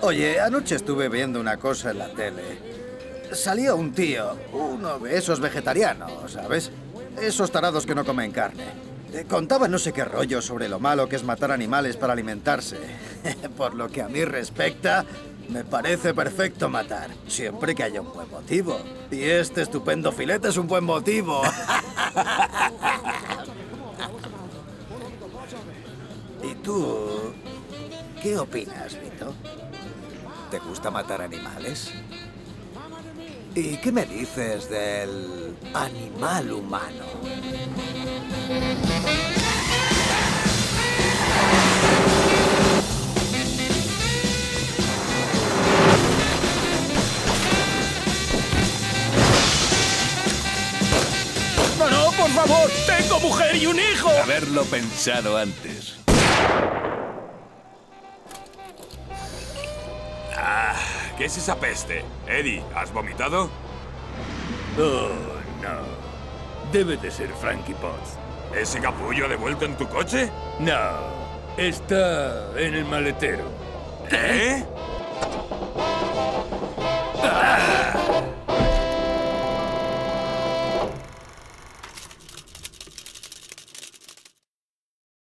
Oye, anoche estuve viendo una cosa en la tele. Salía un tío, uno de esos vegetarianos, ¿sabes? Esos tarados que no comen carne. Contaba no sé qué rollo sobre lo malo que es matar animales para alimentarse. Por lo que a mí respecta, me parece perfecto matar, siempre que haya un buen motivo. Y este estupendo filete es un buen motivo. ¿Y tú qué opinas, Vito? ¿Te gusta matar animales? ¿Y qué me dices del animal humano? ¡No, no, por favor! ¡Tengo mujer y un hijo! Haberlo pensado antes. ¿Qué es esa peste? Eddie, ¿has vomitado? Oh, no. Debe de ser Frankie Potts. ¿Ese capullo ha devuelto en tu coche? No, está en el maletero. ¿Eh?